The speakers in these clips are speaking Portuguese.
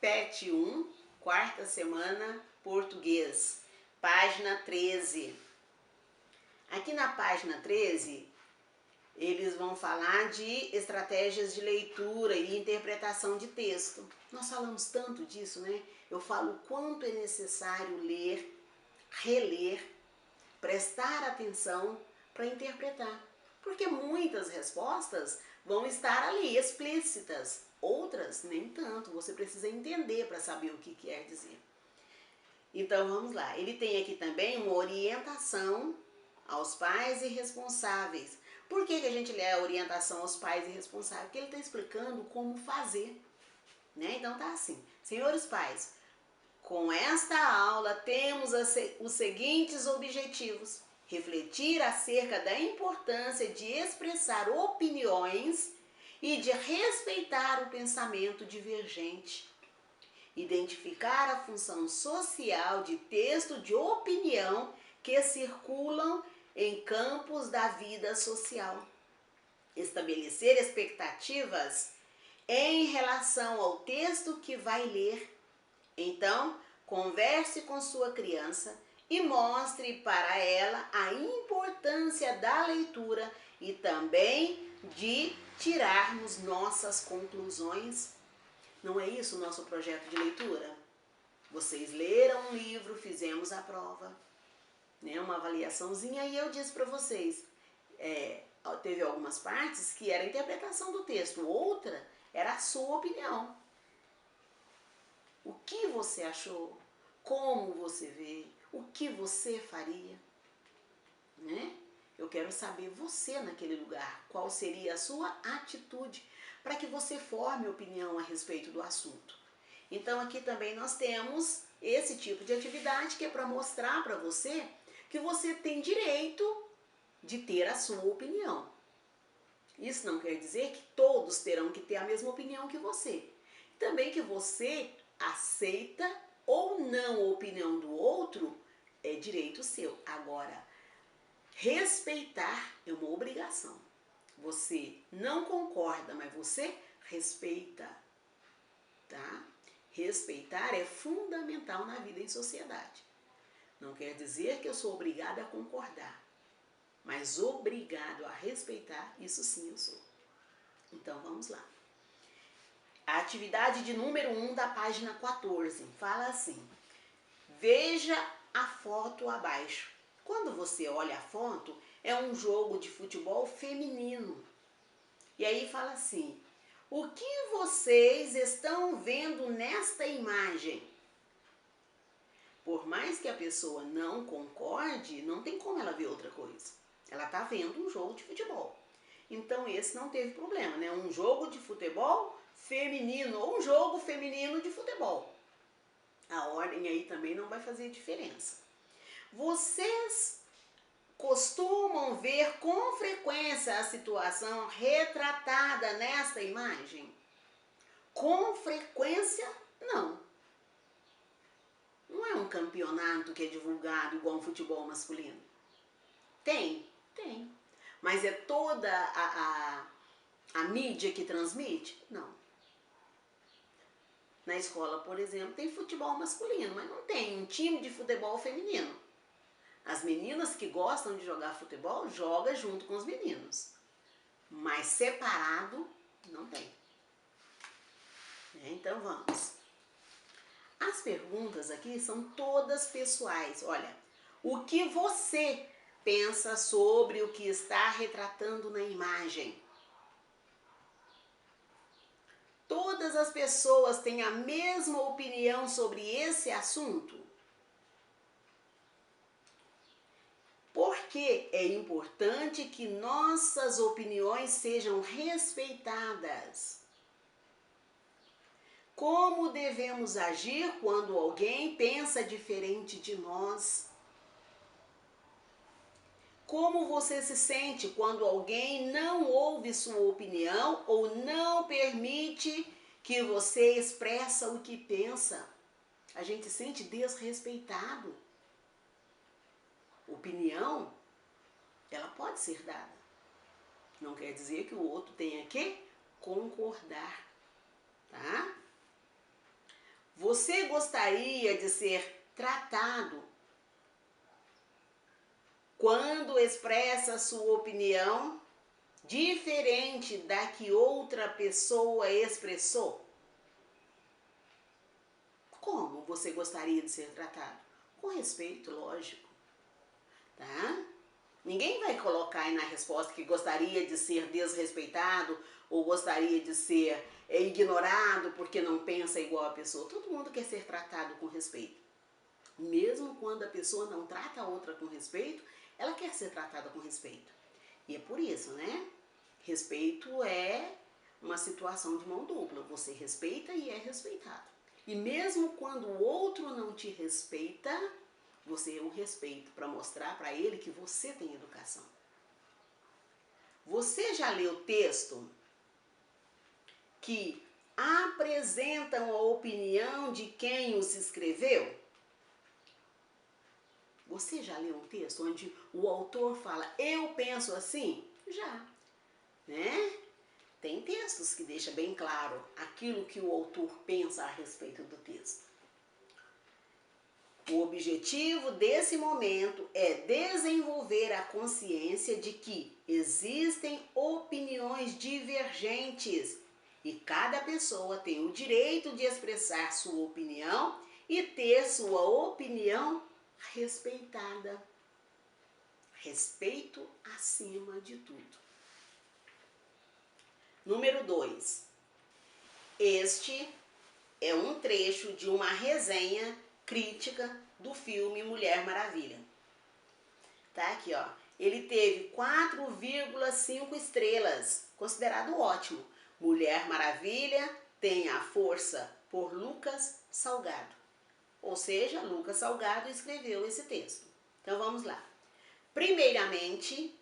PET 1, quarta semana, português, página 13. Aqui na página 13, eles vão falar de estratégias de leitura e interpretação de texto. Nós falamos tanto disso, né? Eu falo o quanto é necessário ler, reler, prestar atenção para interpretar. Porque muitas respostas vão estar ali explícitas, outras nem tanto. Você precisa entender para saber o que quer dizer. Então vamos lá. Ele tem aqui também uma orientação aos pais e responsáveis. Por que a gente lê a orientação aos pais e responsáveis? Porque ele está explicando como fazer. Né? Então tá assim. Senhores pais, com esta aula temos os seguintes objetivos. Refletir acerca da importância de expressar opiniões e de respeitar o pensamento divergente. Identificar a função social de texto de opinião que circulam em campos da vida social. Estabelecer expectativas em relação ao texto que vai ler. Então, converse com sua criança e mostre para ela a importância da leitura e também de tirarmos nossas conclusões. Não é isso o nosso projeto de leitura? Vocês leram um livro, fizemos a prova, né, uma avaliaçãozinha, e eu disse para vocês, teve algumas partes que era a interpretação do texto, outra era a sua opinião. O que você achou? Como você vê? O que você faria? Né? Eu quero saber você naquele lugar, qual seria a sua atitude para que você forme opinião a respeito do assunto. Então aqui também nós temos esse tipo de atividade que é para mostrar para você que você tem direito de ter a sua opinião. Isso não quer dizer que todos terão que ter a mesma opinião que você. Também que você aceita ou não a opinião do outro é direito seu. Agora, respeitar é uma obrigação. Você não concorda, mas você respeita, tá? Respeitar é fundamental na vida em sociedade. Não quer dizer que eu sou obrigada a concordar, mas obrigado a respeitar, isso sim eu sou. Então vamos lá. A atividade de número 1 da página 14 fala assim: veja a foto abaixo. Quando você olha a foto, é um jogo de futebol feminino. E aí fala assim: o que vocês estão vendo nesta imagem? Por mais que a pessoa não concorde, não tem como ela ver outra coisa. Ela está vendo um jogo de futebol. Então esse não teve problema, né? Um jogo de futebol feminino ou um jogo feminino de futebol. A ordem aí também não vai fazer diferença. Vocês costumam ver com frequência a situação retratada nesta imagem? Com frequência, não. Não é um campeonato que é divulgado igual um futebol masculino. Tem. Mas é toda a mídia que transmite? Não. Na escola, por exemplo, tem futebol masculino, mas não tem um time de futebol feminino. As meninas que gostam de jogar futebol, jogam junto com os meninos. Mas separado, não tem. Então vamos. As perguntas aqui são todas pessoais. Olha, o que você pensa sobre o que está retratando na imagem? Todas as pessoas têm a mesma opinião sobre esse assunto? Por que é importante que nossas opiniões sejam respeitadas? Como devemos agir quando alguém pensa diferente de nós? Como você se sente quando alguém não ouve sua opinião ou não permite que você expressa o que pensa? A gente se sente desrespeitado. Opinião, ela pode ser dada. Não quer dizer que o outro tenha que concordar, tá? Você gostaria de ser tratado quando expressa sua opinião diferente da que outra pessoa expressou? Como você gostaria de ser tratado? Com respeito, lógico, tá? Ninguém vai colocar aí na resposta que gostaria de ser desrespeitado ou gostaria de ser ignorado porque não pensa igual a pessoa. Todo mundo quer ser tratado com respeito. Mesmo quando a pessoa não trata a outra com respeito, ela quer ser tratada com respeito. E é por isso, né? Respeito é uma situação de mão dupla. Você respeita e é respeitado. E mesmo quando o outro não te respeita, você o respeita para mostrar para ele que você tem educação. Você já leu texto que apresentam a opinião de quem os escreveu? Você já leu um texto onde o autor fala, eu penso assim? Já, né? Tem textos que deixam bem claro aquilo que o autor pensa a respeito do texto. O objetivo desse momento é desenvolver a consciência de que existem opiniões divergentes e cada pessoa tem o direito de expressar sua opinião e ter sua opinião respeitada. Respeito acima de tudo. Número 2. Este é um trecho de uma resenha crítica do filme Mulher Maravilha. Tá aqui, ó. Ele teve 4,5 estrelas, considerado ótimo. Mulher Maravilha tem a força, por Lucas Salgado. Ou seja, Lucas Salgado escreveu esse texto. Então vamos lá. Primeiramente,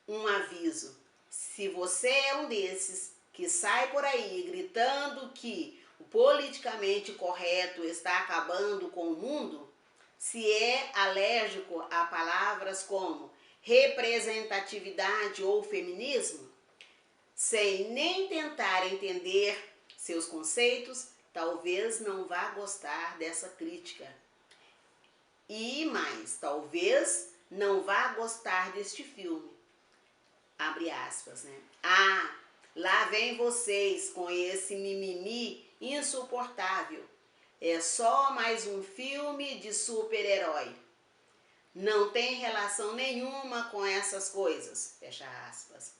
um aviso. Se você é um desses que sai por aí gritando que o politicamente correto está acabando com o mundo, se é alérgico a palavras como representatividade ou feminismo, sem nem tentar entender seus conceitos, talvez não vá gostar dessa crítica. E mais, talvez não vá gostar deste filme. Abre aspas, né? Ah, lá vem vocês com esse mimimi insuportável. É só mais um filme de super-herói. Não tem relação nenhuma com essas coisas. Fecha aspas.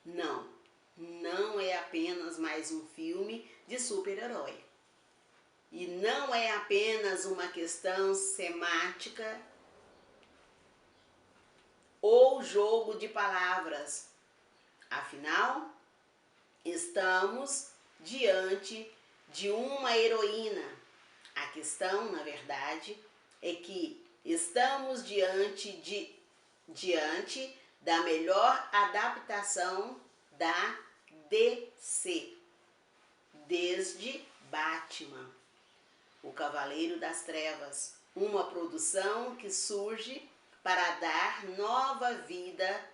Não, não é apenas mais um filme de super-herói. E não é apenas uma questão semática ou jogo de palavras. Afinal, estamos diante de uma heroína. A questão, na verdade, é que estamos diante da melhor adaptação da DC, desde Batman, o Cavaleiro das Trevas, uma produção que surge para dar nova vida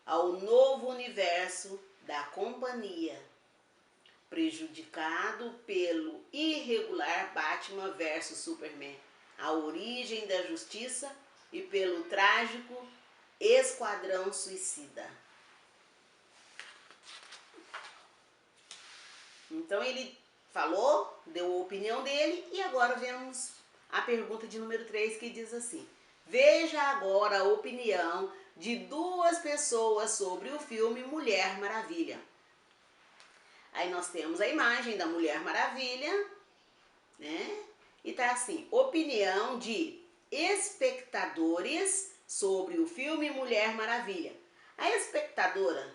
ao novo universo da companhia, prejudicado pelo irregular Batman vs Superman, a origem da justiça, e pelo trágico Esquadrão Suicida. Então ele falou, deu a opinião dele, e agora vemos a pergunta de número 3, que diz assim: veja agora a opinião de duas pessoas sobre o filme Mulher Maravilha. Aí nós temos a imagem da Mulher Maravilha, né? E tá assim, opinião de espectadores sobre o filme Mulher Maravilha. A espectadora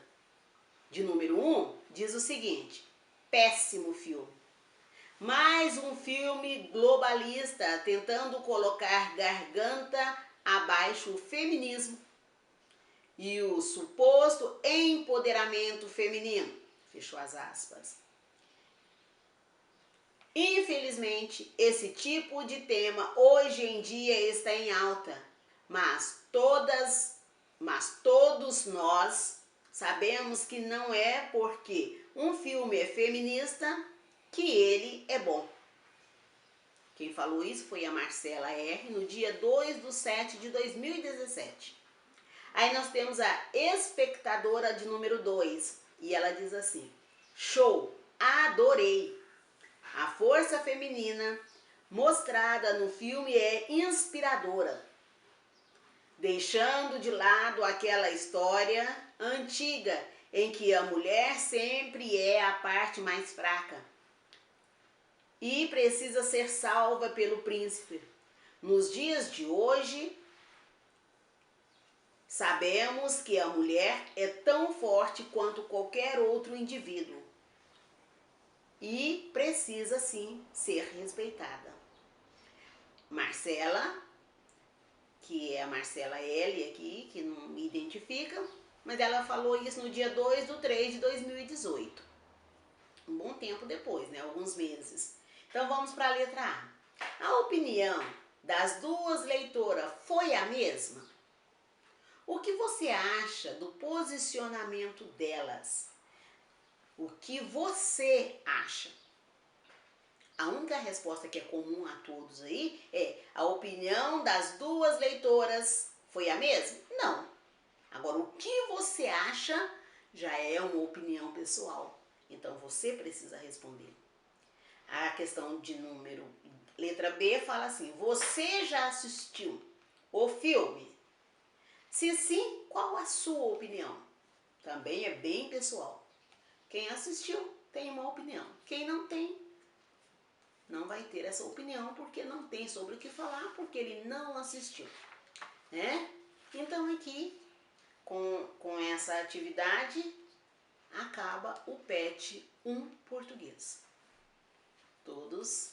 de número 1 diz o seguinte: péssimo filme. Mais um filme globalista tentando colocar garganta abaixo o feminismo e o suposto empoderamento feminino. Fechou as aspas. Infelizmente, esse tipo de tema hoje em dia está em alta, mas todos nós sabemos que não é porque um filme é feminista que ele é bom. Quem falou isso foi a Marcela R. no dia 2/7/2017. Aí nós temos a espectadora de número 2 e ela diz assim: show, adorei! A força feminina mostrada no filme é inspiradora, deixando de lado aquela história antiga em que a mulher sempre é a parte mais fraca e precisa ser salva pelo príncipe. Nos dias de hoje, sabemos que a mulher é tão forte quanto qualquer outro indivíduo e precisa sim ser respeitada. Marcela, que é a Marcela L aqui, que não me identifica, mas ela falou isso no dia 2/3/2018. Um bom tempo depois, né? Alguns meses. Então vamos para a letra A. A opinião das duas leitoras foi a mesma? O que você acha do posicionamento delas? O que você acha? A única resposta que é comum a todos aí é: a opinião das duas leitoras foi a mesma? Não. Agora, o que você acha já é uma opinião pessoal. Então, você precisa responder. A questão de número, letra B, fala assim: você já assistiu o filme? Se sim, qual a sua opinião? Também é bem pessoal. Quem assistiu tem uma opinião. Quem não tem, não vai ter essa opinião, porque não tem sobre o que falar, porque ele não assistiu, né? Então aqui, com essa atividade, acaba o PET 1 português. Todos